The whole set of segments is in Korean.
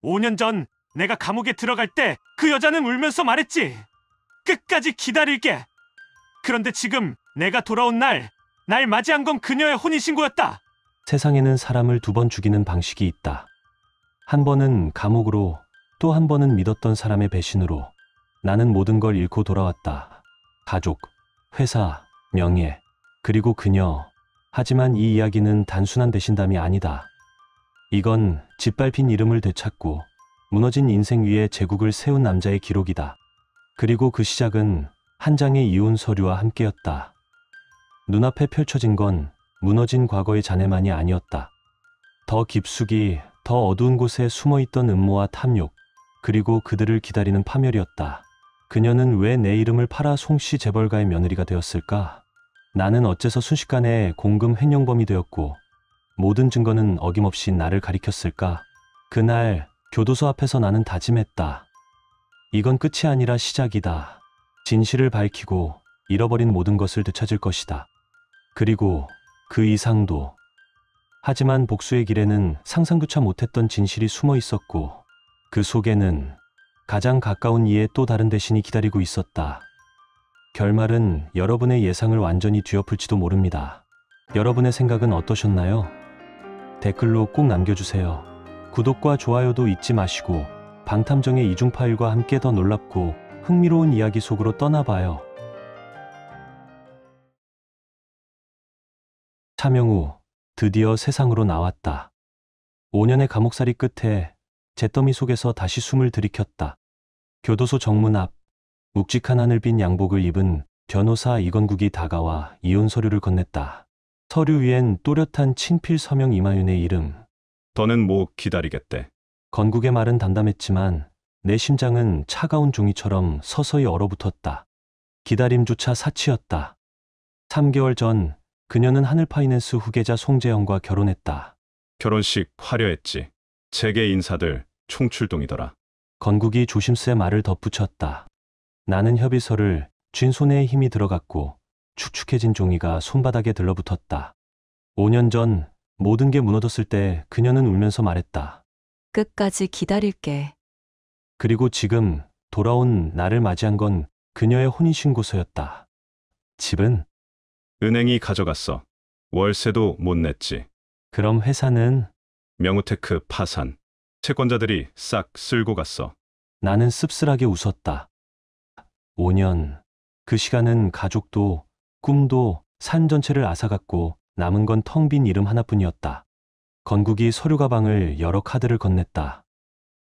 5년 전 내가 감옥에 들어갈 때 그 여자는 울면서 말했지. 끝까지 기다릴게. 그런데 지금 내가 돌아온 날 맞이한 건 그녀의 혼인신고였다. 세상에는 사람을 2번 죽이는 방식이 있다. 한 번은 감옥으로, 또 한 번은 믿었던 사람의 배신으로. 나는 모든 걸 잃고 돌아왔다. 가족, 회사, 명예, 그리고 그녀. 하지만 이 이야기는 단순한 배신담이 아니다. 이건 짓밟힌 이름을 되찾고 무너진 인생 위에 제국을 세운 남자의 기록이다. 그리고 그 시작은 한 장의 이혼 서류와 함께였다. 눈앞에 펼쳐진 건 무너진 과거의 잔해만이 아니었다. 더 깊숙이, 더 어두운 곳에 숨어있던 음모와 탐욕, 그리고 그들을 기다리는 파멸이었다. 그녀는 왜 내 이름을 팔아 송씨 재벌가의 며느리가 되었을까? 나는 어째서 순식간에 공금 횡령범이 되었고 모든 증거는 어김없이 나를 가리켰을까? 그날 교도소 앞에서 나는 다짐했다. 이건 끝이 아니라 시작이다. 진실을 밝히고 잃어버린 모든 것을 되찾을 것이다. 그리고 그 이상도. 하지만 복수의 길에는 상상조차 못했던 진실이 숨어 있었고 그 속에는 가장 가까운 이의 또 다른 대신이 기다리고 있었다. 결말은 여러분의 예상을 완전히 뒤엎을지도 모릅니다. 여러분의 생각은 어떠셨나요? 댓글로 꼭 남겨주세요. 구독과 좋아요도 잊지 마시고 방탐정의 이중 파일과 함께 더 놀랍고 흥미로운 이야기 속으로 떠나봐요. 차명우, 드디어 세상으로 나왔다. 5년의 감옥살이 끝에 잿더미 속에서 다시 숨을 들이켰다. 교도소 정문 앞, 묵직한 하늘빛 양복을 입은 변호사 이건국이 다가와 이혼 서류를 건넸다. 서류 위엔 또렷한 친필 서명 이마윤의 이름. 더는 못 기다리겠대. 건국의 말은 담담했지만 내 심장은 차가운 종이처럼 서서히 얼어붙었다. 기다림조차 사치였다. 3개월 전 그녀는 하늘파이낸스 후계자 송재영과 결혼했다. 결혼식 화려했지. 재계 인사들 총출동이더라. 건국이 조심스레 말을 덧붙였다. 나는 협의서를 쥔 손에 힘이 들어갔고 축축해진 종이가 손바닥에 들러붙었다. 5년 전 모든 게 무너졌을 때 그녀는 울면서 말했다. 끝까지 기다릴게. 그리고 지금 돌아온 나를 맞이한 건 그녀의 혼인신고서였다. 집은? 은행이 가져갔어. 월세도 못 냈지. 그럼 회사는? 명우테크 파산. 채권자들이 싹 쓸고 갔어. 나는 씁쓸하게 웃었다. 5년. 그 시간은 가족도, 꿈도, 삶 전체를 앗아갔고 남은 건 텅 빈 이름 하나뿐이었다. 건국이 서류 가방을 열어 카드를 건넸다.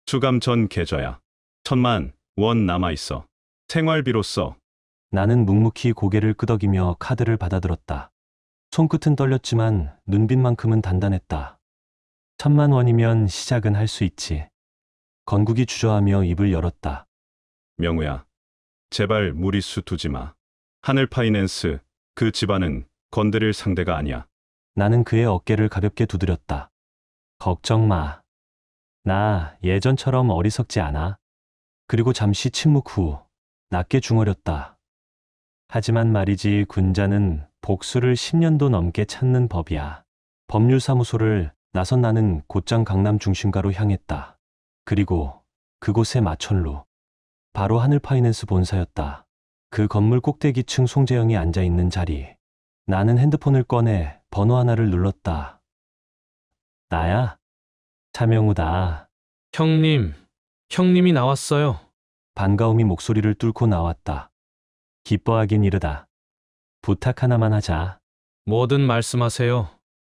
수감 전 계좌야. 1,000만 원 남아있어. 생활비로 써. 나는 묵묵히 고개를 끄덕이며 카드를 받아들었다. 손끝은 떨렸지만 눈빛만큼은 단단했다. 1,000만 원이면 시작은 할 수 있지. 건국이 주저하며 입을 열었다. 명우야, 제발 무리수 두지 마. 하늘파이낸스, 그 집안은 건드릴 상대가 아니야. 나는 그의 어깨를 가볍게 두드렸다. 걱정 마. 나 예전처럼 어리석지 않아. 그리고 잠시 침묵 후 낮게 중얼였다. 하지만 말이지 군자는 복수를 10년도 넘게 찾는 법이야. 법률사무소를 나선 나는 곧장 강남 중심가로 향했다. 그리고 그곳의 마천루. 바로 하늘파이낸스 본사였다. 그 건물 꼭대기층 송재영이 앉아있는 자리. 나는 핸드폰을 꺼내 번호 하나를 눌렀다. 나야? 차명우다. 형님이 나왔어요. 반가움이 목소리를 뚫고 나왔다. 기뻐하긴 이르다. 부탁 하나만 하자. 뭐든 말씀하세요.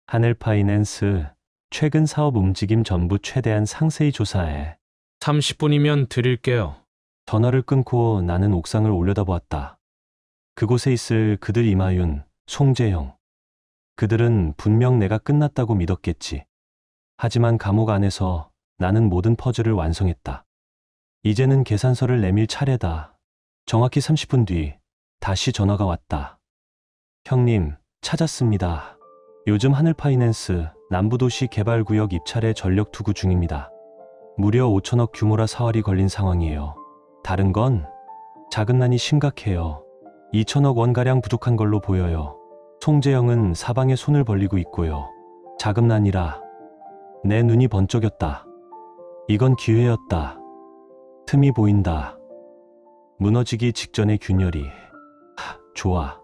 하늘파이낸스 최근 사업 움직임 전부 최대한 상세히 조사해. 30분이면 드릴게요. 전화를 끊고 나는 옥상을 올려다보았다. 그곳에 있을 그들 이마윤, 송재영. 그들은 분명 내가 끝났다고 믿었겠지. 하지만 감옥 안에서 나는 모든 퍼즐을 완성했다. 이제는 계산서를 내밀 차례다. 정확히 30분 뒤 다시 전화가 왔다. 형님, 찾았습니다. 요즘 하늘파이낸스 남부도시 개발구역 입찰에 전력 투구 중입니다. 무려 5천억 규모라 사활이 걸린 상황이에요. 다른 건 작은 난이 심각해요. 2천억 원가량 부족한 걸로 보여요. 송재영은 사방에 손을 벌리고 있고요. 자금난이라 내 눈이 번쩍였다. 이건 기회였다. 틈이 보인다. 무너지기 직전의 균열이. 좋아.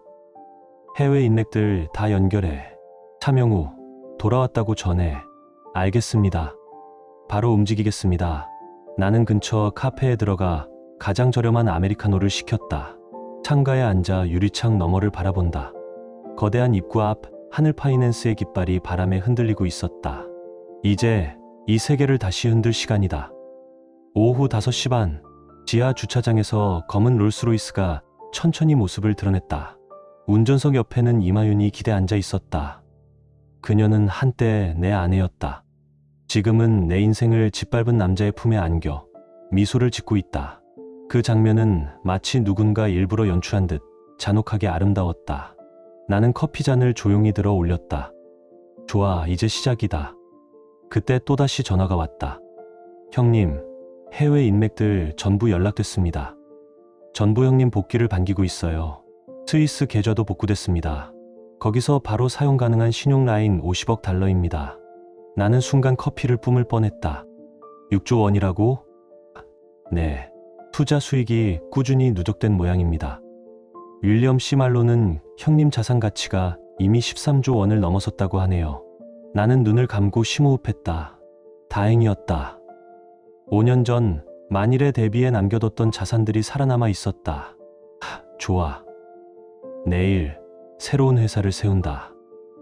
해외 인맥들 다 연결해. 차명우, 돌아왔다고 전해. 알겠습니다. 바로 움직이겠습니다. 나는 근처 카페에 들어가 가장 저렴한 아메리카노를 시켰다. 창가에 앉아 유리창 너머를 바라본다. 거대한 입구 앞 하늘 파이낸스의 깃발이 바람에 흔들리고 있었다. 이제 이 세계를 다시 흔들 시간이다. 오후 5시 반, 지하 주차장에서 검은 롤스로이스가 천천히 모습을 드러냈다. 운전석 옆에는 이마윤이 기대 앉아 있었다. 그녀는 한때 내 아내였다. 지금은 내 인생을 짓밟은 남자의 품에 안겨 미소를 짓고 있다. 그 장면은 마치 누군가 일부러 연출한 듯 잔혹하게 아름다웠다. 나는 커피잔을 조용히 들어 올렸다. 좋아, 이제 시작이다. 그때 또다시 전화가 왔다. 형님, 해외 인맥들 전부 연락됐습니다. 전부 형님 복귀를 반기고 있어요. 스위스 계좌도 복구됐습니다. 거기서 바로 사용 가능한 신용 라인 50억 달러입니다. 나는 순간 커피를 뿜을 뻔했다. 6조 원이라고? 네. 투자 수익이 꾸준히 누적된 모양입니다. 윌리엄 C. 말로는 형님 자산 가치가 이미 13조 원을 넘어섰다고 하네요. 나는 눈을 감고 심호흡했다. 다행이었다. 5년 전 만일에 대비해 남겨뒀던 자산들이 살아남아 있었다. 좋아. 내일 새로운 회사를 세운다.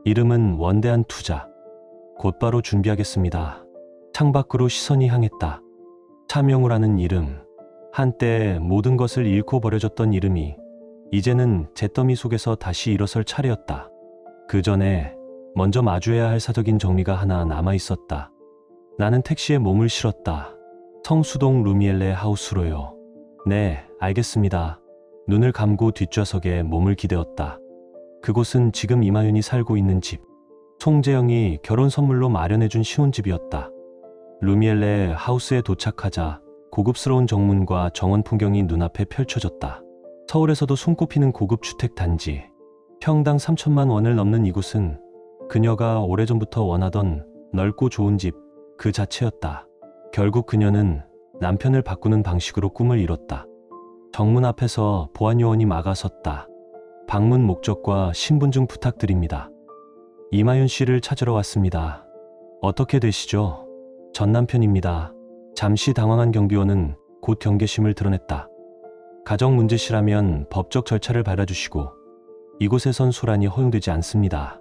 이름은 원대한 투자. 곧바로 준비하겠습니다. 창밖으로 시선이 향했다. 차명우라는 이름. 한때 모든 것을 잃고 버려졌던 이름이 이제는 잿더미 속에서 다시 일어설 차례였다. 그 전에 먼저 마주해야 할 사적인 정리가 하나 남아 있었다. 나는 택시에 몸을 실었다. 성수동 루미엘레 하우스로요. 네, 알겠습니다. 눈을 감고 뒷좌석에 몸을 기대었다. 그곳은 지금 이마윤이 살고 있는 집. 송재영이 결혼 선물로 마련해준 신혼집이었다. 루미엘레 하우스에 도착하자 고급스러운 정문과 정원 풍경이 눈앞에 펼쳐졌다. 서울에서도 손꼽히는 고급 주택 단지. 평당 3천만 원을 넘는 이곳은 그녀가 오래전부터 원하던 넓고 좋은 집 그 자체였다. 결국 그녀는 남편을 바꾸는 방식으로 꿈을 이뤘다. 정문 앞에서 보안요원이 막아섰다. 방문 목적과 신분증 부탁드립니다. 이마윤 씨를 찾으러 왔습니다. 어떻게 되시죠? 전 남편입니다. 잠시 당황한 경비원은 곧 경계심을 드러냈다. 가정 문제시라면 법적 절차를 밟아주시고 이곳에선 소란이 허용되지 않습니다.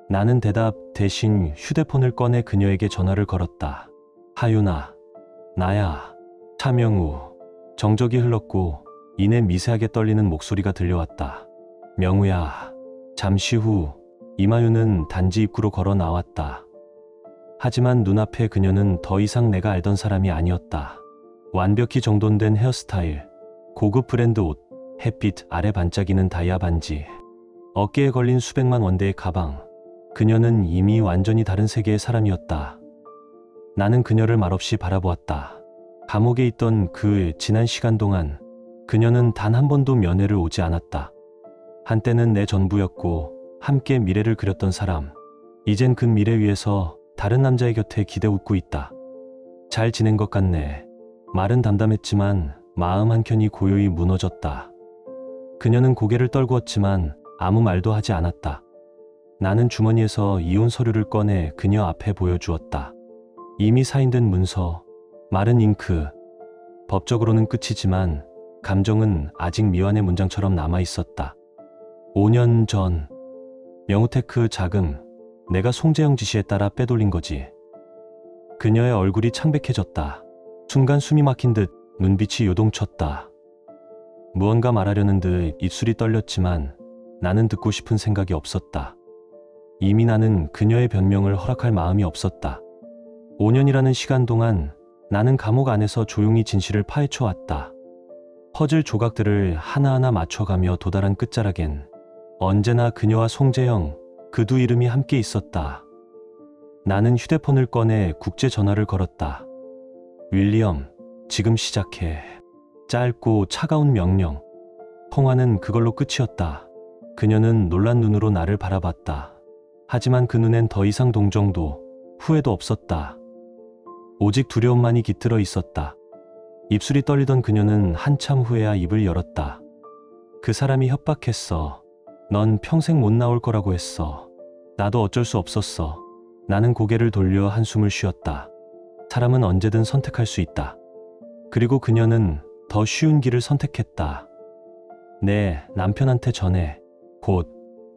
나는 대답 대신 휴대폰을 꺼내 그녀에게 전화를 걸었다. 하윤아, 나야. 차명우. 정적이 흘렀고 이내 미세하게 떨리는 목소리가 들려왔다. 명우야. 잠시 후 이마윤은 단지 입구로 걸어 나왔다. 하지만 눈앞에 그녀는 더 이상 내가 알던 사람이 아니었다. 완벽히 정돈된 헤어스타일, 고급 브랜드 옷, 햇빛 아래 반짝이는 다이아 반지, 어깨에 걸린 수백만 원대의 가방. 그녀는 이미 완전히 다른 세계의 사람이었다. 나는 그녀를 말없이 바라보았다. 감옥에 있던 그 지난 시간 동안 그녀는 단 한 번도 면회를 오지 않았다. 한때는 내 전부였고 함께 미래를 그렸던 사람. 이젠 그 미래 위에서 다른 남자의 곁에 기대 웃고 있다. 잘 지낸 것 같네. 말은 담담했지만 마음 한켠이 고요히 무너졌다. 그녀는 고개를 떨구었지만 아무 말도 하지 않았다. 나는 주머니에서 이혼 서류를 꺼내 그녀 앞에 보여주었다. 이미 사인된 문서, 마른 잉크. 법적으로는 끝이지만 감정은 아직 미완의 문장처럼 남아 있었다. 5년 전 명우테크 자금, 내가 송재영 지시에 따라 빼돌린 거지. 그녀의 얼굴이 창백해졌다. 순간 숨이 막힌 듯 눈빛이 요동쳤다. 무언가 말하려는 듯 입술이 떨렸지만 나는 듣고 싶은 생각이 없었다. 이미 나는 그녀의 변명을 허락할 마음이 없었다. 5년이라는 시간 동안 나는 감옥 안에서 조용히 진실을 파헤쳐 왔다. 퍼즐 조각들을 하나하나 맞춰가며 도달한 끝자락엔 언제나 그녀와 송재영, 그 두 이름이 함께 있었다. 나는 휴대폰을 꺼내 국제 전화를 걸었다. 윌리엄, 지금 시작해. 짧고 차가운 명령. 통화는 그걸로 끝이었다. 그녀는 놀란 눈으로 나를 바라봤다. 하지만 그 눈엔 더 이상 동정도 후회도 없었다. 오직 두려움만이 깃들어 있었다. 입술이 떨리던 그녀는 한참 후에야 입을 열었다. 그 사람이 협박했어. 넌 평생 못 나올 거라고 했어. 나도 어쩔 수 없었어. 나는 고개를 돌려 한숨을 쉬었다. 사람은 언제든 선택할 수 있다. 그리고 그녀는 더 쉬운 길을 선택했다. 내 남편한테 전해. 곧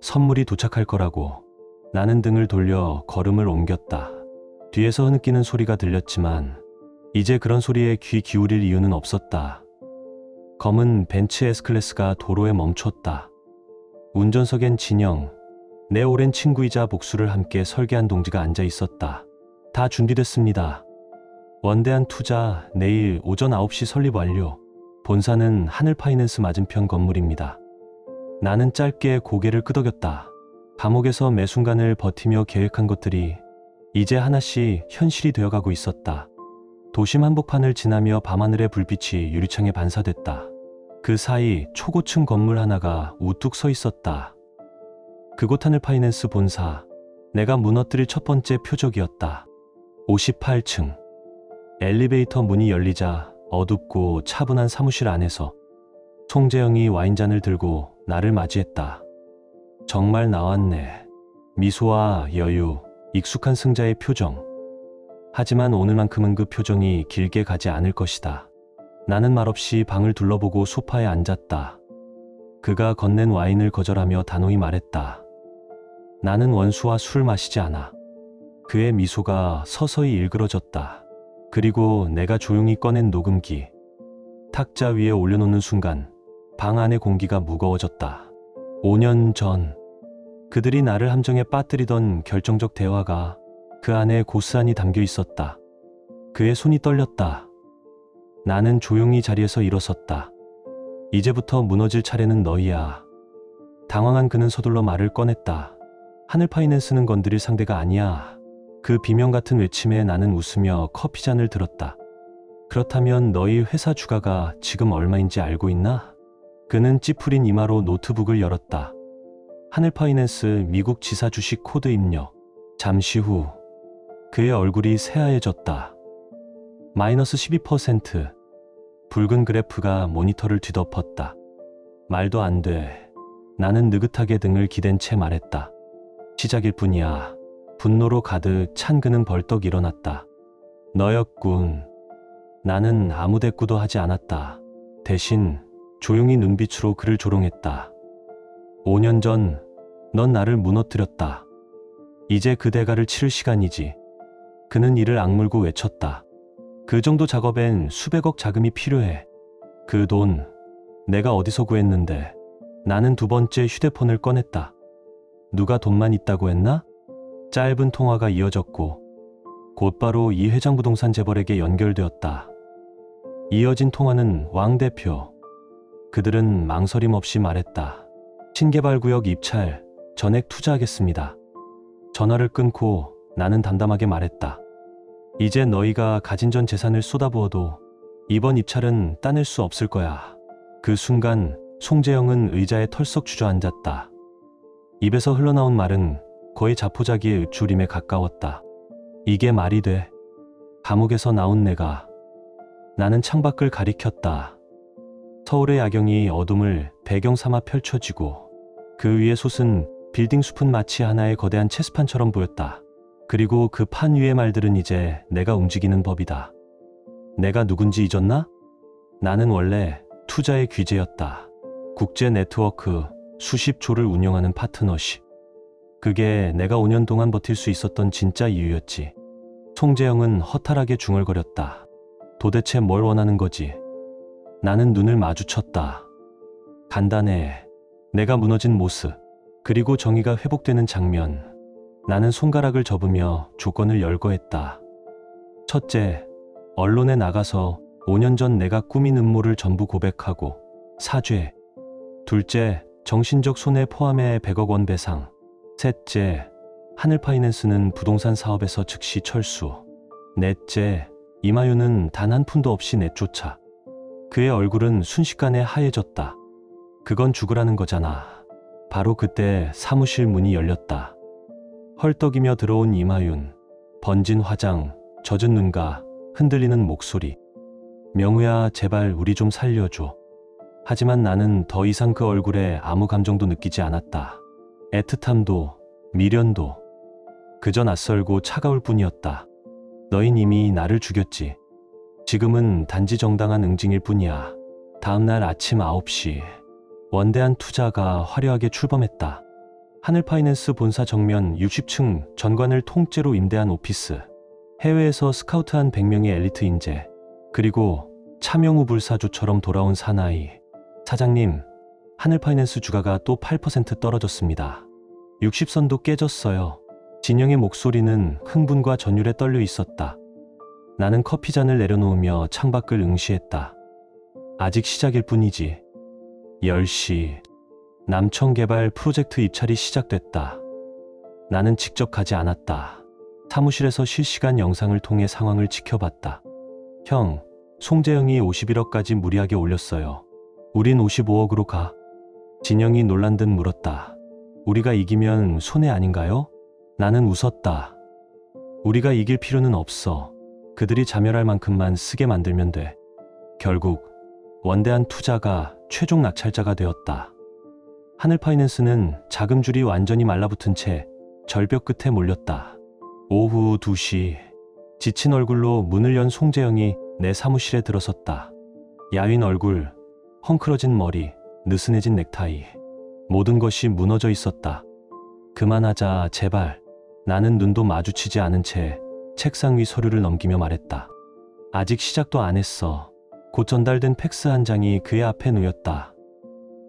선물이 도착할 거라고. 나는 등을 돌려 걸음을 옮겼다. 뒤에서 흐느끼는 소리가 들렸지만 이제 그런 소리에 귀 기울일 이유는 없었다. 검은 벤츠 S클래스가 도로에 멈췄다. 운전석엔 진영, 내 오랜 친구이자 복수를 함께 설계한 동지가 앉아 있었다. 다 준비됐습니다. 원대한 투자, 내일 오전 9시 설립 완료. 본사는 하늘파이낸스 맞은편 건물입니다. 나는 짧게 고개를 끄덕였다. 감옥에서 매 순간을 버티며 계획한 것들이 이제 하나씩 현실이 되어가고 있었다. 도심 한복판을 지나며 밤하늘의 불빛이 유리창에 반사됐다. 그 사이 초고층 건물 하나가 우뚝 서 있었다. 그곳 하늘파이낸스 본사, 내가 무너뜨릴 첫 번째 표적이었다. 58층. 엘리베이터 문이 열리자 어둡고 차분한 사무실 안에서 송재영이 와인잔을 들고 나를 맞이했다. 정말 나왔네. 미소와 여유, 익숙한 승자의 표정. 하지만 오늘만큼은 그 표정이 길게 가지 않을 것이다. 나는 말없이 방을 둘러보고 소파에 앉았다. 그가 건넨 와인을 거절하며 단호히 말했다. 나는 원수와 술 마시지 않아. 그의 미소가 서서히 일그러졌다. 그리고 내가 조용히 꺼낸 녹음기. 탁자 위에 올려놓는 순간 방 안의 공기가 무거워졌다. 5년 전 그들이 나를 함정에 빠뜨리던 결정적 대화가 그 안에 고스란히 담겨 있었다. 그의 손이 떨렸다. 나는 조용히 자리에서 일어섰다. 이제부터 무너질 차례는 너희야. 당황한 그는 서둘러 말을 꺼냈다. 하늘파이낸스는 건드릴 상대가 아니야. 그 비명 같은 외침에 나는 웃으며 커피잔을 들었다. 그렇다면 너희 회사 주가가 지금 얼마인지 알고 있나? 그는 찌푸린 이마로 노트북을 열었다. 하늘파이낸스 미국 지사 주식 코드 입력. 잠시 후 그의 얼굴이 새하얘졌다. 마이너스 12%. 붉은 그래프가 모니터를 뒤덮었다. 말도 안 돼. 나는 느긋하게 등을 기댄 채 말했다. 시작일 뿐이야. 분노로 가득 찬 그는 벌떡 일어났다. 너였군. 나는 아무 대꾸도 하지 않았다. 대신 조용히 눈빛으로 그를 조롱했다. 5년 전 넌 나를 무너뜨렸다. 이제 그 대가를 치를 시간이지. 그는 이를 악물고 외쳤다. 그 정도 작업엔 수백억 자금이 필요해. 그 돈 내가 어디서 구했는데. 나는 두 번째 휴대폰을 꺼냈다. 누가 돈만 있다고 했나? 짧은 통화가 이어졌고 곧바로 이 회장 부동산 재벌에게 연결되었다. 이어진 통화는 왕 대표. 그들은 망설임 없이 말했다. 신개발구역 입찰, 전액 투자하겠습니다. 전화를 끊고 나는 담담하게 말했다. 이제 너희가 가진 전 재산을 쏟아부어도 이번 입찰은 따낼 수 없을 거야. 그 순간 송재영은 의자에 털썩 주저앉았다. 입에서 흘러나온 말은 거의 자포자기의 읊조림에 가까웠다. 이게 말이 돼. 감옥에서 나온 내가. 나는 창밖을 가리켰다. 서울의 야경이 어둠을 배경 삼아 펼쳐지고 그 위에 솟은 빌딩 숲은 마치 하나의 거대한 체스판처럼 보였다. 그리고 그 판 위의 말들은 이제 내가 움직이는 법이다. 내가 누군지 잊었나? 나는 원래 투자의 귀재였다. 국제 네트워크 수십 조를 운영하는 파트너십. 그게 내가 5년 동안 버틸 수 있었던 진짜 이유였지. 송재영은 허탈하게 중얼거렸다. 도대체 뭘 원하는 거지? 나는 눈을 마주쳤다. 간단해. 내가 무너진 모습, 그리고 정의가 회복되는 장면. 나는 손가락을 접으며 조건을 열거했다. 첫째, 언론에 나가서 5년 전 내가 꾸민 음모를 전부 고백하고 사죄. 둘째, 정신적 손해 포함해 100억 원 배상. 셋째, 하늘파이낸스는 부동산 사업에서 즉시 철수. 넷째, 이마유는 단 한 푼도 없이 내쫓아. 그의 얼굴은 순식간에 하얘졌다. 그건 죽으라는 거잖아. 바로 그때 사무실 문이 열렸다. 헐떡이며 들어온 이마윤. 번진 화장, 젖은 눈과 흔들리는 목소리. 명우야, 제발 우리 좀 살려줘. 하지만 나는 더 이상 그 얼굴에 아무 감정도 느끼지 않았다. 애틋함도, 미련도. 그저 낯설고 차가울 뿐이었다. 너흰 이미 나를 죽였지. 지금은 단지 정당한 응징일 뿐이야. 다음날 아침 9시, 원대한 투자가 화려하게 출범했다. 하늘파이낸스 본사 정면 60층 전관을 통째로 임대한 오피스. 해외에서 스카우트한 100명의 엘리트 인재. 그리고 차명우 불사조처럼 돌아온 사나이. 사장님, 하늘파이낸스 주가가 또 8% 떨어졌습니다. 60선도 깨졌어요. 진영의 목소리는 흥분과 전율에 떨려 있었다. 나는 커피잔을 내려놓으며 창밖을 응시했다. 아직 시작일 뿐이지. 10시. 남청개발 프로젝트 입찰이 시작됐다. 나는 직접 가지 않았다. 사무실에서 실시간 영상을 통해 상황을 지켜봤다. 형, 송재영이 51억까지 무리하게 올렸어요. 우린 55억으로 가. 진영이 놀란 듯 물었다. 우리가 이기면 손해 아닌가요? 나는 웃었다. 우리가 이길 필요는 없어. 그들이 자멸할 만큼만 쓰게 만들면 돼. 결국 원대한 투자가 최종 낙찰자가 되었다. 하늘파이낸스는 자금줄이 완전히 말라붙은 채 절벽 끝에 몰렸다. 오후 2시, 지친 얼굴로 문을 연 송재영이 내 사무실에 들어섰다. 야윈 얼굴, 헝클어진 머리, 느슨해진 넥타이. 모든 것이 무너져 있었다. 그만하자, 제발. 나는 눈도 마주치지 않은 채 책상 위 서류를 넘기며 말했다. 아직 시작도 안 했어. 곧 전달된 팩스 한 장이 그의 앞에 놓였다.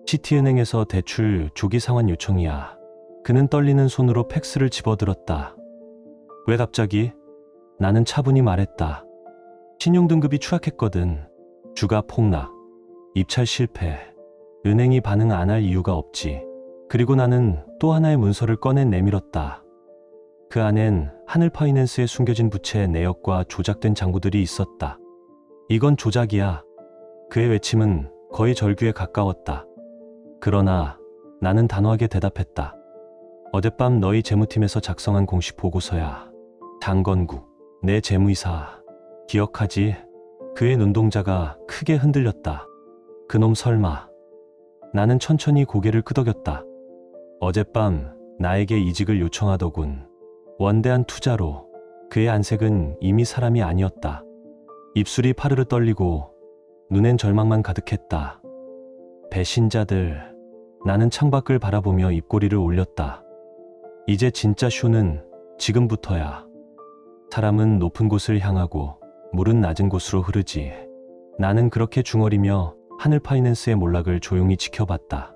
시티은행에서 대출 조기 상환 요청이야. 그는 떨리는 손으로 팩스를 집어들었다. 왜 갑자기? 나는 차분히 말했다. 신용등급이 추락했거든. 주가 폭락, 입찰 실패. 은행이 반응 안 할 이유가 없지. 그리고 나는 또 하나의 문서를 꺼내 내밀었다. 그 안엔 하늘파이낸스에 숨겨진 부채 내역과 조작된 장부들이 있었다. 이건 조작이야. 그의 외침은 거의 절규에 가까웠다. 그러나 나는 단호하게 대답했다. 어젯밤 너희 재무팀에서 작성한 공식 보고서야. 장건국, 내 재무이사. 기억하지? 그의 눈동자가 크게 흔들렸다. 그놈 설마. 나는 천천히 고개를 끄덕였다. 어젯밤 나에게 이직을 요청하더군. 원대한 투자로. 그의 안색은 이미 사람이 아니었다. 입술이 파르르 떨리고 눈엔 절망만 가득했다. 배신자들. 나는 창밖을 바라보며 입꼬리를 올렸다. 이제 진짜 쇼는 지금부터야. 사람은 높은 곳을 향하고 물은 낮은 곳으로 흐르지. 나는 그렇게 중얼이며 하늘파이낸스의 몰락을 조용히 지켜봤다.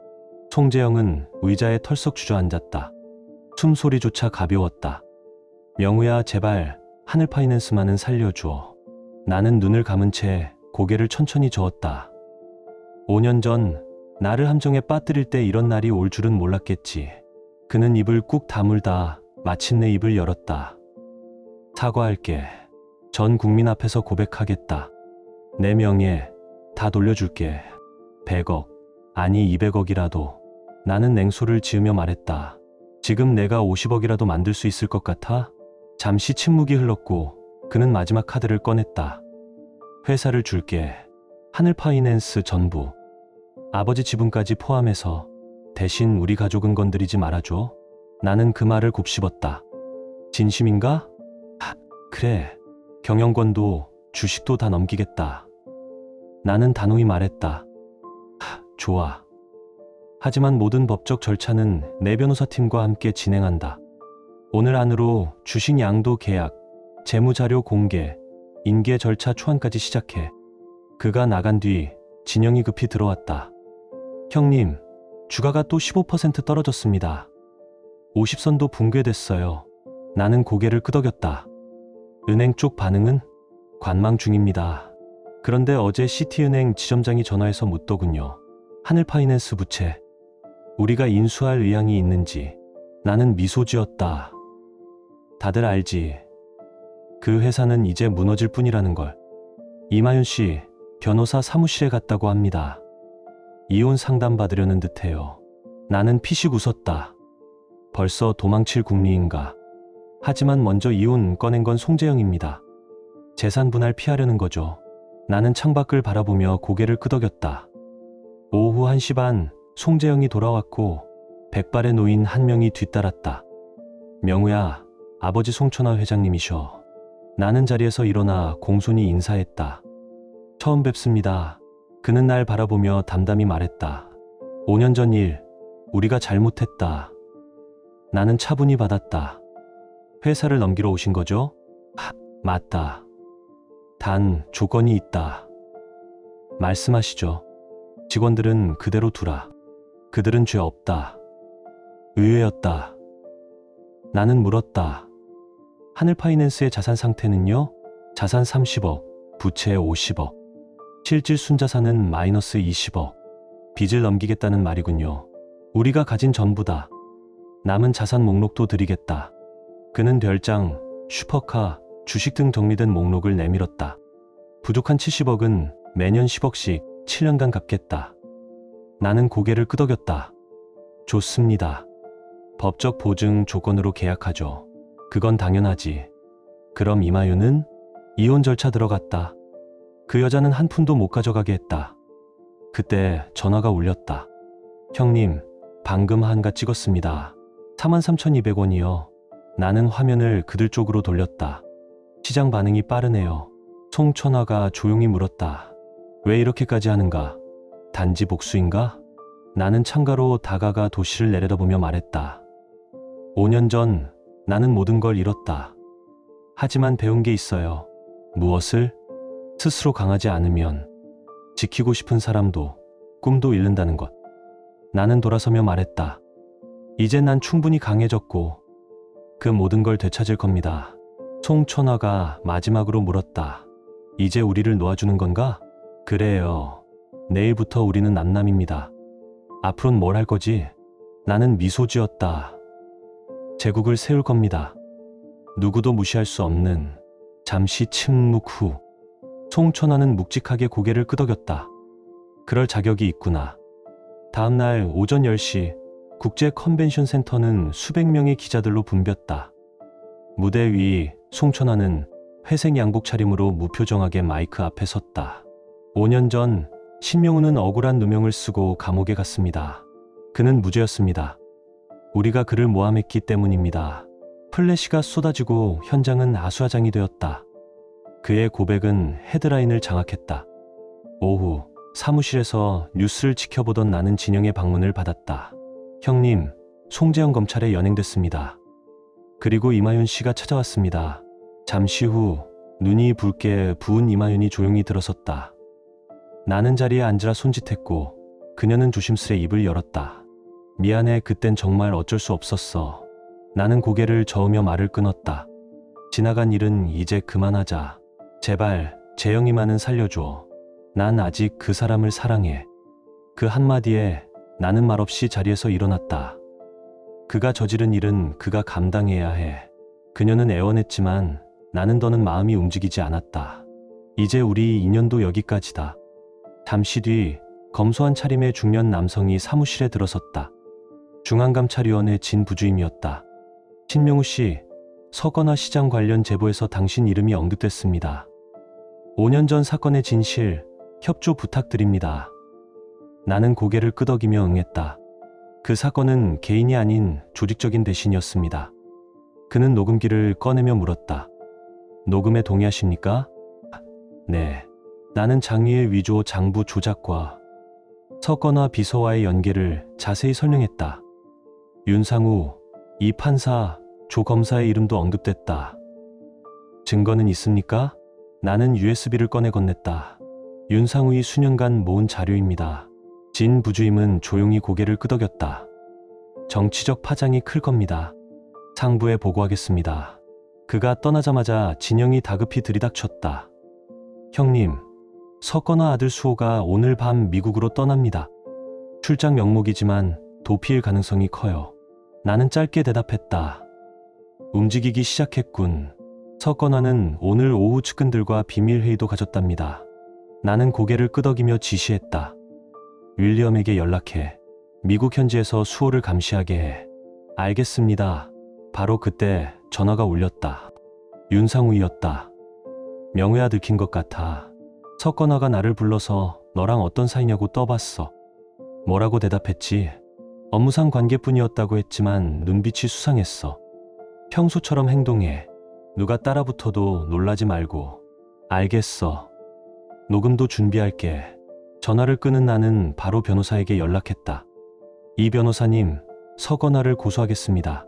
송재영은 의자에 털썩 주저앉았다. 숨소리조차 가벼웠다. 명우야, 제발 하늘파이낸스만은 살려줘. 나는 눈을 감은 채 고개를 천천히 저었다. 5년 전 나를 함정에 빠뜨릴 때 이런 날이 올 줄은 몰랐겠지. 그는 입을 꾹 다물다 마침내 입을 열었다. 사과할게. 전 국민 앞에서 고백하겠다. 내 명예 다 돌려줄게. 100억, 아니 200억이라도. 나는 냉소를 지으며 말했다. 지금 내가 50억이라도 만들 수 있을 것 같아? 잠시 침묵이 흘렀고 그는 마지막 카드를 꺼냈다. 회사를 줄게. 하늘파이낸스 전부. 아버지 지분까지 포함해서. 대신 우리 가족은 건드리지 말아줘. 나는 그 말을 곱씹었다. 진심인가? 그래. 경영권도 주식도 다 넘기겠다. 나는 단호히 말했다. 좋아. 하지만 모든 법적 절차는 내 변호사팀과 함께 진행한다. 오늘 안으로 주식 양도 계약, 재무자료 공개, 인계 절차 초안까지 시작해. 그가 나간 뒤 진영이 급히 들어왔다. 형님, 주가가 또 15% 떨어졌습니다. 50선도 붕괴됐어요. 나는 고개를 끄덕였다. 은행 쪽 반응은? 관망 중입니다. 그런데 어제 시티은행 지점장이 전화해서 묻더군요. 하늘파이낸스 부채. 우리가 인수할 의향이 있는지. 나는 미소 지었다. 다들 알지. 그 회사는 이제 무너질 뿐이라는 걸. 이마윤 씨, 변호사 사무실에 갔다고 합니다. 이혼 상담 받으려는 듯해요. 나는 피식 웃었다. 벌써 도망칠 궁리인가. 하지만 먼저 이혼 꺼낸 건 송재영입니다. 재산 분할 피하려는 거죠. 나는 창밖을 바라보며 고개를 끄덕였다. 오후 1시 반 송재영이 돌아왔고 백발의 노인 한 명이 뒤따랐다. 명우야, 아버지 송천화 회장님이셔. 나는 자리에서 일어나 공손히 인사했다. 처음 뵙습니다. 그는 날 바라보며 담담히 말했다. 5년 전 일, 우리가 잘못했다. 나는 차분히 받았다. 회사를 넘기러 오신 거죠? 맞다. 단 조건이 있다. 말씀하시죠. 직원들은 그대로 두라. 그들은 죄 없다. 의외였다. 나는 물었다. 하늘파이낸스의 자산 상태는요? 자산 30억, 부채 50억, 실질 순자산은 마이너스 20억. 빚을 넘기겠다는 말이군요. 우리가 가진 전부다. 남은 자산 목록도 드리겠다. 그는 별장, 슈퍼카, 주식 등 정리된 목록을 내밀었다. 부족한 70억은 매년 10억씩 7년간 갚겠다. 나는 고개를 끄덕였다. 좋습니다. 법적 보증 조건으로 계약하죠. 그건 당연하지. 그럼 이마유는? 이혼 절차 들어갔다. 그 여자는 한 푼도 못 가져가게 했다. 그때 전화가 울렸다. 형님, 방금 한가 찍었습니다. 43,200원이요. 나는 화면을 그들 쪽으로 돌렸다. 시장 반응이 빠르네요. 송천화가 조용히 물었다. 왜 이렇게까지 하는가? 단지 복수인가? 나는 창가로 다가가 도시를 내려다보며 말했다. 5년 전 나는 모든 걸 잃었다. 하지만 배운 게 있어요. 무엇을? 스스로 강하지 않으면 지키고 싶은 사람도 꿈도 잃는다는 것. 나는 돌아서며 말했다. 이제 난 충분히 강해졌고 그 모든 걸 되찾을 겁니다. 송천화가 마지막으로 물었다. 이제 우리를 놓아주는 건가? 그래요. 내일부터 우리는 남남입니다. 앞으론 뭘 할 거지? 나는 미소 지었다. 제국을 세울 겁니다. 누구도 무시할 수 없는. 잠시 침묵 후 송천화는 묵직하게 고개를 끄덕였다. 그럴 자격이 있구나. 다음 날 오전 10시 국제 컨벤션 센터는 수백 명의 기자들로 붐볐다. 무대 위 송천화는 회색 양복 차림으로 무표정하게 마이크 앞에 섰다. 5년 전 신명우는 억울한 누명을 쓰고 감옥에 갔습니다. 그는 무죄였습니다. 우리가 그를 모함했기 때문입니다. 플래시가 쏟아지고 현장은 아수라장이 되었다. 그의 고백은 헤드라인을 장악했다. 오후 사무실에서 뉴스를 지켜보던 나는 진영의 방문을 받았다. 형님, 송재영 검찰에 연행됐습니다. 그리고 이마윤 씨가 찾아왔습니다. 잠시 후 눈이 붉게 부은 이마윤이 조용히 들어섰다. 나는 자리에 앉으라 손짓했고 그녀는 조심스레 입을 열었다. 미안해, 그땐 정말 어쩔 수 없었어. 나는 고개를 저으며 말을 끊었다. 지나간 일은 이제 그만하자. 제발 재영이만은 살려줘. 난 아직 그 사람을 사랑해. 그 한마디에 나는 말없이 자리에서 일어났다. 그가 저지른 일은 그가 감당해야 해. 그녀는 애원했지만 나는 더는 마음이 움직이지 않았다. 이제 우리 인연도 여기까지다. 잠시 뒤 검소한 차림의 중년 남성이 사무실에 들어섰다. 중앙감찰위원회 진 부주임이었다. 신명우 씨, 서건화 시장 관련 제보에서 당신 이름이 언급됐습니다. 5년 전 사건의 진실, 협조 부탁드립니다. 나는 고개를 끄덕이며 응했다. 그 사건은 개인이 아닌 조직적인 대신이었습니다. 그는 녹음기를 꺼내며 물었다. 녹음에 동의하십니까? 네. 나는 장의의 위조 장부 조작과 서건화 비서와의 연계를 자세히 설명했다. 윤상우, 이 판사, 조 검사의 이름도 언급됐다. 증거는 있습니까? 나는 USB를 꺼내 건넸다. 윤상우의 수년간 모은 자료입니다. 진 부주임은 조용히 고개를 끄덕였다. 정치적 파장이 클 겁니다. 상부에 보고하겠습니다. 그가 떠나자마자 진영이 다급히 들이닥쳤다. 형님, 서건화 아들 수호가 오늘 밤 미국으로 떠납니다. 출장 명목이지만 도피일 가능성이 커요. 나는 짧게 대답했다. 움직이기 시작했군. 서건화는 오늘 오후 측근들과 비밀회의도 가졌답니다. 나는 고개를 끄덕이며 지시했다. 윌리엄에게 연락해. 미국 현지에서 수호를 감시하게 해. 알겠습니다. 바로 그때 전화가 울렸다. 윤상우였다. 명회야 들킨 것 같아. 석건아가 나를 불러서 너랑 어떤 사이냐고 떠봤어. 뭐라고 대답했지? 업무상 관계뿐이었다고 했지만 눈빛이 수상했어. 평소처럼 행동해. 누가 따라붙어도 놀라지 말고. 알겠어. 녹음도 준비할게. 전화를 끊은 나는 바로 변호사에게 연락했다. 이 변호사님, 석건아를 고소하겠습니다.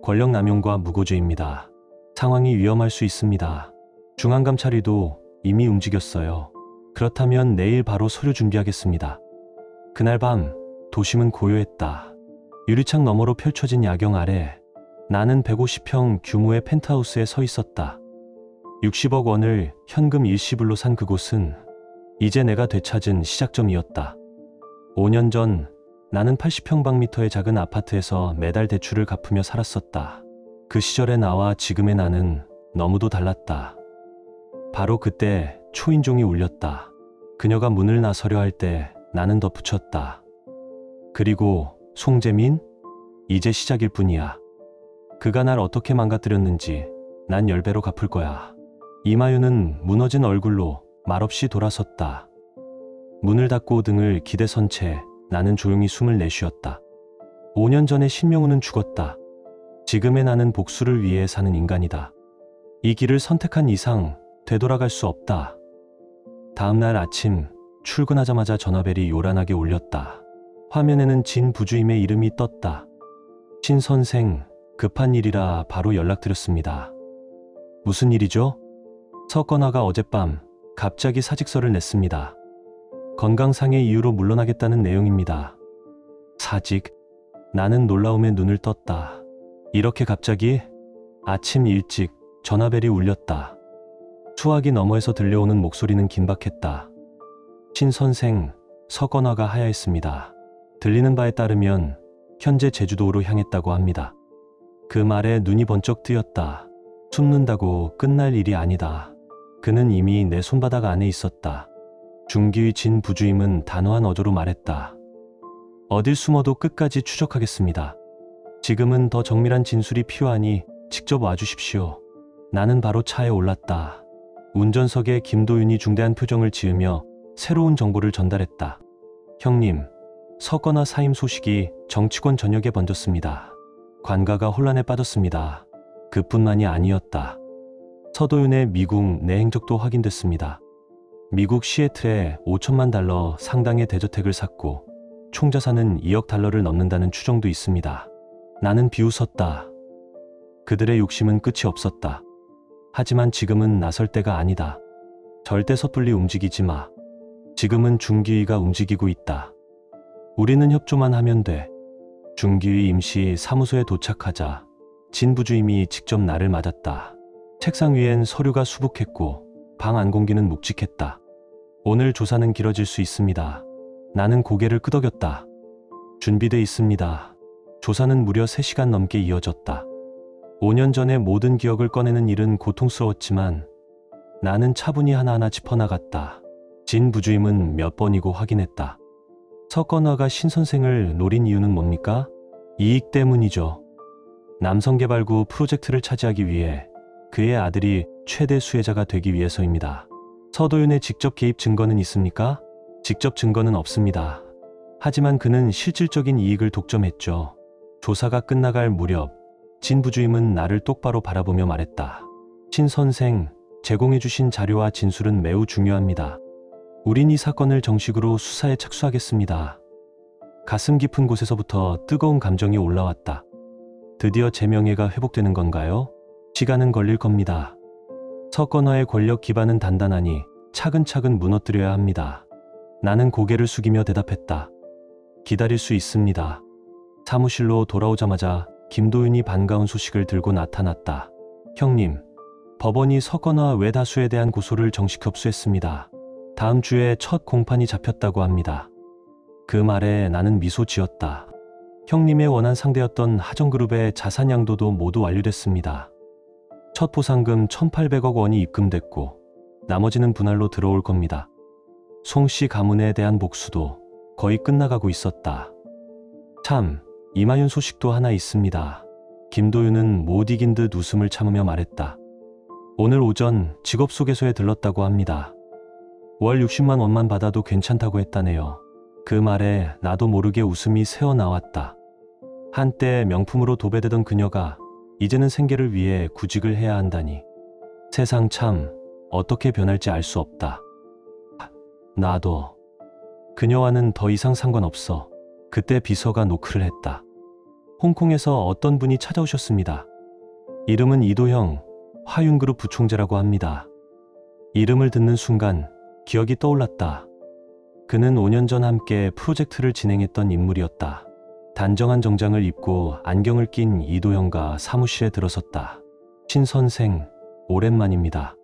권력남용과 무고죄입니다. 상황이 위험할 수 있습니다. 중앙감찰위도 이미 움직였어요. 그렇다면 내일 바로 서류 준비하겠습니다. 그날 밤 도심은 고요했다. 유리창 너머로 펼쳐진 야경 아래 나는 150평 규모의 펜트하우스에 서 있었다. 60억 원을 현금 일시불로 산 그곳은 이제 내가 되찾은 시작점이었다. 5년 전 나는 80평방미터의 작은 아파트에서 매달 대출을 갚으며 살았었다. 그 시절의 나와 지금의 나는 너무도 달랐다. 바로 그때 초인종이 울렸다. 그녀가 문을 나서려 할 때 나는 덧붙였다. 그리고 송재민? 이제 시작일 뿐이야. 그가 날 어떻게 망가뜨렸는지 난 10배로 갚을 거야. 이마유는 무너진 얼굴로 말없이 돌아섰다. 문을 닫고 등을 기대선 채 나는 조용히 숨을 내쉬었다. 5년 전에 신명우는 죽었다. 지금의 나는 복수를 위해 사는 인간이다. 이 길을 선택한 이상 되돌아갈 수 없다. 다음 날 아침 출근하자마자 전화벨이 요란하게 울렸다. 화면에는 진 부주임의 이름이 떴다. 신 선생, 급한 일이라 바로 연락드렸습니다. 무슨 일이죠? 석건아가 어젯밤 갑자기 사직서를 냈습니다. 건강상의 이유로 물러나겠다는 내용입니다. 사직? 나는 놀라움에 눈을 떴다. 이렇게 갑자기? 아침 일찍 전화벨이 울렸다. 수화기 너머에서 들려오는 목소리는 긴박했다. 신 선생, 석건아가 하야했습니다. 들리는 바에 따르면 현재 제주도로 향했다고 합니다. 그 말에 눈이 번쩍 뜨였다. 숨는다고 끝날 일이 아니다. 그는 이미 내 손바닥 안에 있었다. 중기의 진 부주임은 단호한 어조로 말했다. 어딜 숨어도 끝까지 추적하겠습니다. 지금은 더 정밀한 진술이 필요하니 직접 와주십시오. 나는 바로 차에 올랐다. 운전석에 김도윤이 중대한 표정을 지으며 새로운 정보를 전달했다. 형님, 석건아 사임 소식이 정치권 전역에 번졌습니다. 관가가 혼란에 빠졌습니다. 그뿐만이 아니었다. 서도윤의 미국 내 행적도 확인됐습니다. 미국 시애틀에 5천만 달러 상당의 대저택을 샀고 총 자산은 2억 달러를 넘는다는 추정도 있습니다. 나는 비웃었다. 그들의 욕심은 끝이 없었다. 하지만 지금은 나설 때가 아니다. 절대 섣불리 움직이지 마. 지금은 중기위가 움직이고 있다. 우리는 협조만 하면 돼. 중기위 임시 사무소에 도착하자 진 부주임이 직접 나를 맞았다. 책상 위엔 서류가 수북했고 방 안 공기는 묵직했다. 오늘 조사는 길어질 수 있습니다. 나는 고개를 끄덕였다. 준비돼 있습니다. 조사는 무려 3시간 넘게 이어졌다. 5년 전의 모든 기억을 꺼내는 일은 고통스러웠지만 나는 차분히 하나하나 짚어나갔다. 진 부주임은 몇 번이고 확인했다. 석건아가 신 선생을 노린 이유는 뭡니까? 이익 때문이죠. 남성개발구 프로젝트를 차지하기 위해 그의 아들이 최대 수혜자가 되기 위해서입니다. 서도윤의 직접 개입 증거는 있습니까? 직접 증거는 없습니다. 하지만 그는 실질적인 이익을 독점했죠. 조사가 끝나갈 무렵 진 부주임은 나를 똑바로 바라보며 말했다. 신 선생, 제공해주신 자료와 진술은 매우 중요합니다. 우린 이 사건을 정식으로 수사에 착수하겠습니다. 가슴 깊은 곳에서부터 뜨거운 감정이 올라왔다. 드디어 제 명예가 회복되는 건가요? 시간은 걸릴 겁니다. 석건아의 권력 기반은 단단하니 차근차근 무너뜨려야 합니다. 나는 고개를 숙이며 대답했다. 기다릴 수 있습니다. 사무실로 돌아오자마자 김도윤이 반가운 소식을 들고 나타났다. 형님, 법원이 석건아 외다수에 대한 고소를 정식 협수했습니다. 다음 주에 첫 공판이 잡혔다고 합니다. 그 말에 나는 미소 지었다. 형님의 원한 상대였던 하정그룹의 자산 양도도 모두 완료됐습니다. 첫 보상금 1,800억 원이 입금됐고 나머지는 분할로 들어올 겁니다. 송씨 가문에 대한 복수도 거의 끝나가고 있었다. 참, 이마윤 소식도 하나 있습니다. 김도윤은 못 이긴 듯 웃음을 참으며 말했다. 오늘 오전 직업소개소에 들렀다고 합니다. 월 60만 원만 받아도 괜찮다고 했다네요. 그 말에 나도 모르게 웃음이 새어나왔다. 한때 명품으로 도배되던 그녀가 이제는 생계를 위해 구직을 해야 한다니. 세상 참 어떻게 변할지 알 수 없다. 나도. 그녀와는 더 이상 상관없어. 그때 비서가 노크를 했다. 홍콩에서 어떤 분이 찾아오셨습니다. 이름은 이도형, 화윤그룹 부총재라고 합니다. 이름을 듣는 순간 기억이 떠올랐다. 그는 5년 전 함께 프로젝트를 진행했던 인물이었다. 단정한 정장을 입고 안경을 낀 이도형과 사무실에 들어섰다. 신 선생, 오랜만입니다.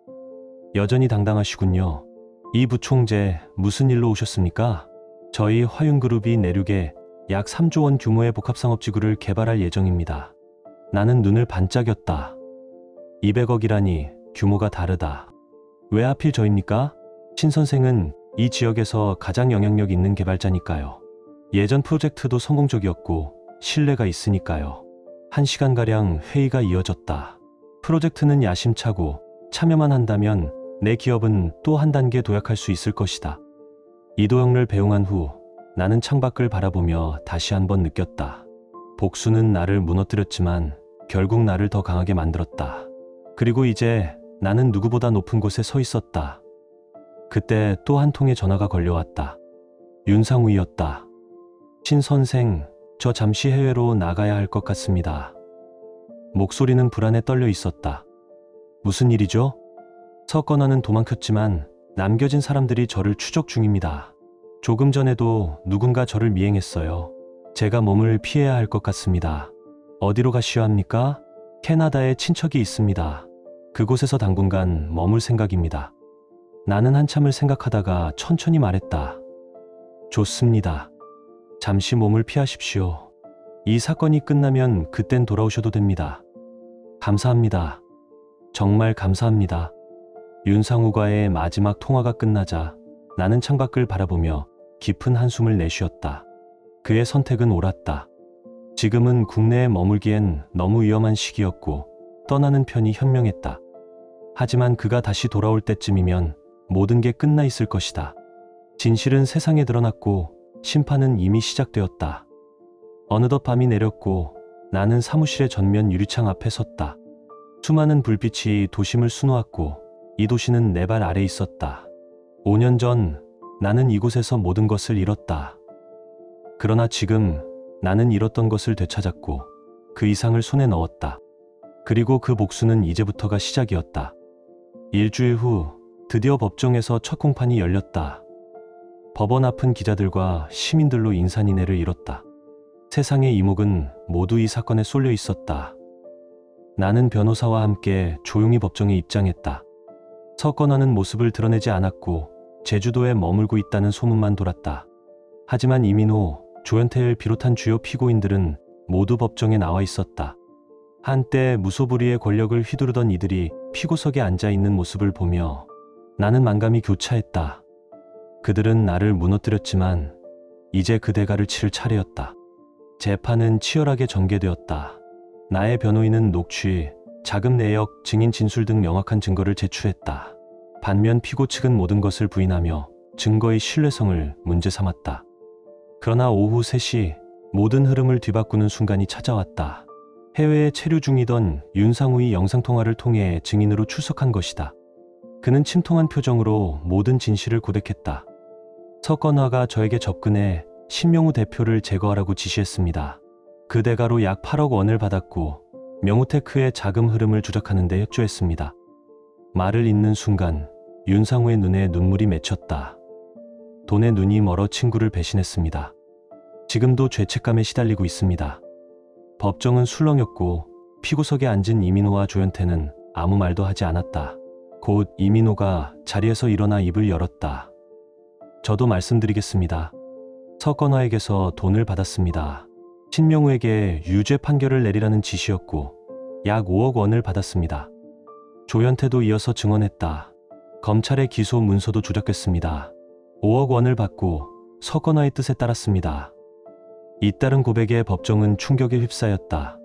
여전히 당당하시군요. 이 부총재 무슨 일로 오셨습니까? 저희 화윤그룹이 내륙에 약 3조 원 규모의 복합상업지구를 개발할 예정입니다. 나는 눈을 반짝였다. 200억이라니 규모가 다르다. 왜 하필 저입니까? 신 선생은 이 지역에서 가장 영향력 있는 개발자니까요. 예전 프로젝트도 성공적이었고 신뢰가 있으니까요. 1시간가량 회의가 이어졌다. 프로젝트는 야심차고 참여만 한다면 내 기업은 또 한 단계 도약할 수 있을 것이다. 이도형을 배웅한 후 나는 창밖을 바라보며 다시 한번 느꼈다. 복수는 나를 무너뜨렸지만 결국 나를 더 강하게 만들었다. 그리고 이제 나는 누구보다 높은 곳에 서 있었다. 그때 또 한 통의 전화가 걸려왔다. 윤상우이었다. 신 선생, 저 잠시 해외로 나가야 할 것 같습니다. 목소리는 불안에 떨려 있었다. 무슨 일이죠? 서건화는 도망쳤지만 남겨진 사람들이 저를 추적 중입니다. 조금 전에도 누군가 저를 미행했어요. 제가 몸을 피해야 할 것 같습니다. 어디로 가셔야 합니까? 캐나다에 친척이 있습니다. 그곳에서 당분간 머물 생각입니다. 나는 한참을 생각하다가 천천히 말했다. 좋습니다. 잠시 몸을 피하십시오. 이 사건이 끝나면 그땐 돌아오셔도 됩니다. 감사합니다. 정말 감사합니다. 윤상우과의 마지막 통화가 끝나자 나는 창밖을 바라보며 깊은 한숨을 내쉬었다. 그의 선택은 옳았다. 지금은 국내에 머물기엔 너무 위험한 시기였고 떠나는 편이 현명했다. 하지만 그가 다시 돌아올 때쯤이면 모든 게 끝나 있을 것이다. 진실은 세상에 드러났고 심판은 이미 시작되었다. 어느덧 밤이 내렸고 나는 사무실의 전면 유리창 앞에 섰다. 수많은 불빛이 도심을 수놓았고 이 도시는 내 발 아래 있었다. 5년 전 나는 이곳에서 모든 것을 잃었다. 그러나 지금 나는 잃었던 것을 되찾았고 그 이상을 손에 넣었다. 그리고 그 복수는 이제부터가 시작이었다. 일주일 후 드디어 법정에서 첫 공판이 열렸다. 법원 앞은 기자들과 시민들로 인산인해를 이뤘다. 세상의 이목은 모두 이 사건에 쏠려 있었다. 나는 변호사와 함께 조용히 법정에 입장했다. 서건화는 모습을 드러내지 않았고 제주도에 머물고 있다는 소문만 돌았다. 하지만 이민호, 조현태를 비롯한 주요 피고인들은 모두 법정에 나와 있었다. 한때 무소불위의 권력을 휘두르던 이들이 피고석에 앉아 있는 모습을 보며 나는 만감이 교차했다. 그들은 나를 무너뜨렸지만 이제 그 대가를 치를 차례였다. 재판은 치열하게 전개되었다. 나의 변호인은 녹취, 자금 내역, 증인 진술 등 명확한 증거를 제출했다. 반면 피고 측은 모든 것을 부인하며 증거의 신뢰성을 문제 삼았다. 그러나 오후 3시 모든 흐름을 뒤바꾸는 순간이 찾아왔다. 해외에 체류 중이던 윤상우의 영상통화를 통해 증인으로 출석한 것이다. 그는 침통한 표정으로 모든 진실을 고백했다. 서건화가 저에게 접근해 신명우 대표를 제거하라고 지시했습니다. 그 대가로 약 8억 원을 받았고 명우테크의 자금 흐름을 조작하는 데 협조했습니다. 말을 잇는 순간 윤상우의 눈에 눈물이 맺혔다. 돈에 눈이 멀어 친구를 배신했습니다. 지금도 죄책감에 시달리고 있습니다. 법정은 술렁였고 피고석에 앉은 이민호와 조현태는 아무 말도 하지 않았다. 곧 이민호가 자리에서 일어나 입을 열었다. 저도 말씀드리겠습니다. 서건화에게서 돈을 받았습니다. 신명우에게 유죄 판결을 내리라는 지시였고 약 5억 원을 받았습니다. 조현태도 이어서 증언했다. 검찰의 기소 문서도 조작됐습니다. 5억 원을 받고 서건화의 뜻에 따랐습니다. 잇따른 고백에 법정은 충격에 휩싸였다.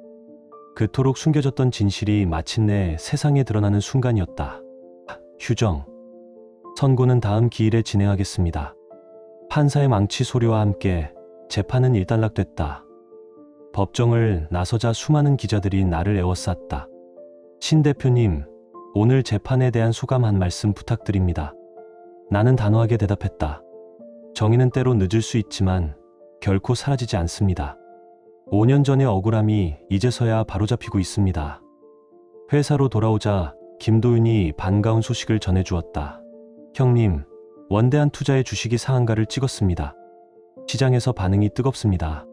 그토록 숨겨졌던 진실이 마침내 세상에 드러나는 순간이었다. 휴정. 선고는 다음 기일에 진행하겠습니다. 판사의 망치 소리와 함께 재판은 일단락됐다. 법정을 나서자 수많은 기자들이 나를 에워쌌다. 신 대표님, 오늘 재판에 대한 소감 한 말씀 부탁드립니다. 나는 단호하게 대답했다. 정의는 때로 늦을 수 있지만 결코 사라지지 않습니다. 5년 전의 억울함이 이제서야 바로잡히고 있습니다. 회사로 돌아오자 김도윤이 반가운 소식을 전해주었다. 형님, 원대한 투자의 주식이 상한가를 찍었습니다. 시장에서 반응이 뜨겁습니다.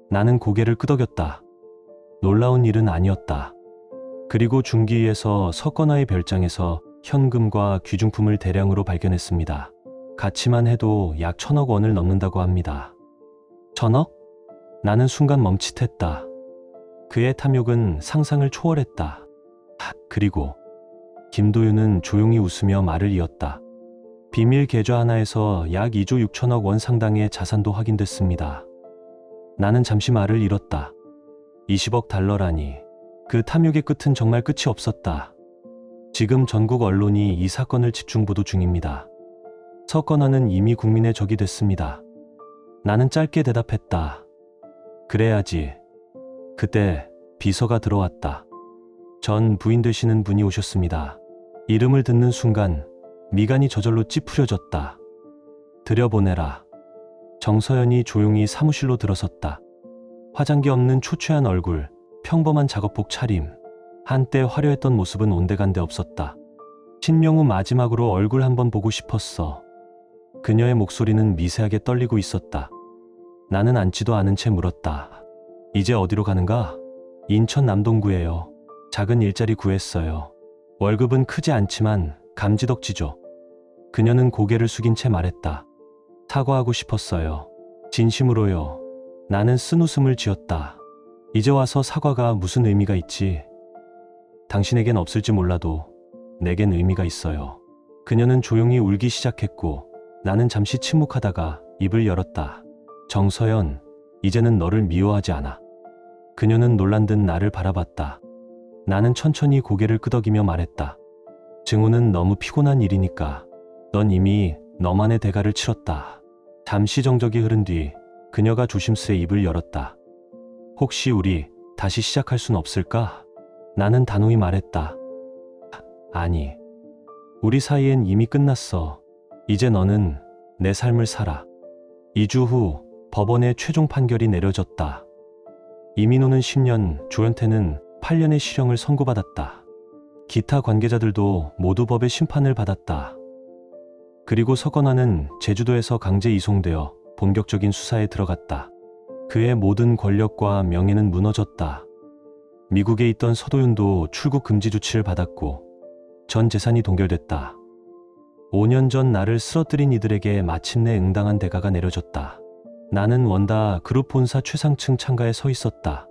나는 고개를 끄덕였다. 놀라운 일은 아니었다. 그리고 중기위에서 석건화의 별장에서 현금과 귀중품을 대량으로 발견했습니다. 가치만 해도 약 1,000억 원을 넘는다고 합니다. 1,000억? 나는 순간 멈칫했다. 그의 탐욕은 상상을 초월했다. 그리고 김도윤은 조용히 웃으며 말을 이었다. 비밀 계좌 하나에서 약 2조 6천억 원 상당의 자산도 확인됐습니다. 나는 잠시 말을 잃었다. 20억 달러라니. 그 탐욕의 끝은 정말 끝이 없었다. 지금 전국 언론이 이 사건을 집중 보도 중입니다. 석건화는 이미 국민의 적이 됐습니다. 나는 짧게 대답했다. 그래야지. 그때 비서가 들어왔다. 전 부인 되시는 분이 오셨습니다. 이름을 듣는 순간 미간이 저절로 찌푸려졌다. 들여보내라. 정서연이 조용히 사무실로 들어섰다. 화장기 없는 초췌한 얼굴, 평범한 작업복 차림. 한때 화려했던 모습은 온데간데 없었다. 신명우 마지막으로 얼굴 한번 보고 싶었어. 그녀의 목소리는 미세하게 떨리고 있었다. 나는 앉지도 않은 채 물었다. 이제 어디로 가는가? 인천 남동구에요. 작은 일자리 구했어요. 월급은 크지 않지만 감지덕지죠. 그녀는 고개를 숙인 채 말했다. 사과하고 싶었어요. 진심으로요. 나는 쓴웃음을 지었다. 이제 와서 사과가 무슨 의미가 있지? 당신에겐 없을지 몰라도 내겐 의미가 있어요. 그녀는 조용히 울기 시작했고 나는 잠시 침묵하다가 입을 열었다. 정서연, 이제는 너를 미워하지 않아. 그녀는 놀란 듯 나를 바라봤다. 나는 천천히 고개를 끄덕이며 말했다. 증오는 너무 피곤한 일이니까. 넌 이미 너만의 대가를 치렀다. 잠시 정적이 흐른 뒤 그녀가 조심스레 입을 열었다. 혹시 우리 다시 시작할 순 없을까? 나는 단호히 말했다. 아니, 우리 사이엔 이미 끝났어. 이제 너는 내 삶을 살아. 2주 후 법원의 최종 판결이 내려졌다. 이민호는 10년, 조현태는 8년의 실형을 선고받았다. 기타 관계자들도 모두 법의 심판을 받았다. 그리고 석건화는 제주도에서 강제 이송되어 본격적인 수사에 들어갔다. 그의 모든 권력과 명예는 무너졌다. 미국에 있던 서도윤도 출국 금지 조치를 받았고 전 재산이 동결됐다. 5년 전 나를 쓰러뜨린 이들에게 마침내 응당한 대가가 내려졌다. 나는 원다 그룹 본사 최상층 창가에 서 있었다.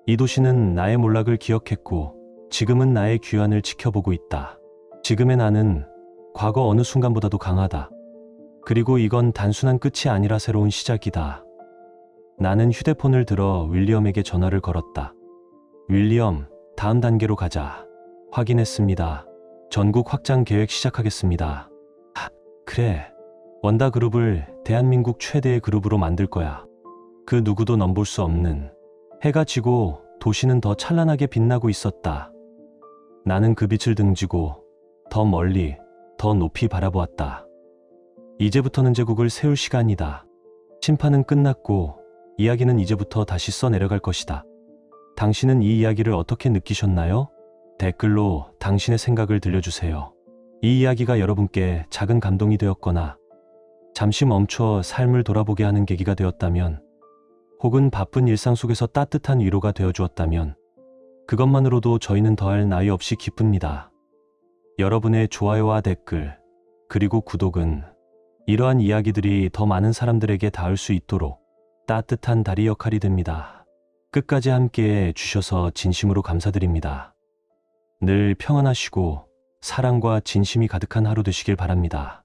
이 도시는 나의 몰락을 기억했고 지금은 나의 귀환을 지켜보고 있다. 지금의 나는 과거 어느 순간보다도 강하다. 그리고 이건 단순한 끝이 아니라 새로운 시작이다. 나는 휴대폰을 들어 윌리엄에게 전화를 걸었다. 윌리엄, 다음 단계로 가자. 확인했습니다. 전국 확장 계획 시작하겠습니다. 그래. 원다 그룹을 대한민국 최대의 그룹으로 만들 거야. 그 누구도 넘볼 수 없는. 해가 지고 도시는 더 찬란하게 빛나고 있었다. 나는 그 빛을 등지고 더 멀리, 더 높이 바라보았다. 이제부터는 제국을 세울 시간이다. 심판은 끝났고 이야기는 이제부터 다시 써내려갈 것이다. 당신은 이 이야기를 어떻게 느끼셨나요? 댓글로 당신의 생각을 들려주세요. 이 이야기가 여러분께 작은 감동이 되었거나 잠시 멈춰 삶을 돌아보게 하는 계기가 되었다면 혹은 바쁜 일상 속에서 따뜻한 위로가 되어주었다면 그것만으로도 저희는 더할 나위 없이 기쁩니다. 여러분의 좋아요와 댓글 그리고 구독은 이러한 이야기들이 더 많은 사람들에게 닿을 수 있도록 따뜻한 다리 역할이 됩니다. 끝까지 함께해 주셔서 진심으로 감사드립니다. 늘 평안하시고 사랑과 진심이 가득한 하루 되시길 바랍니다.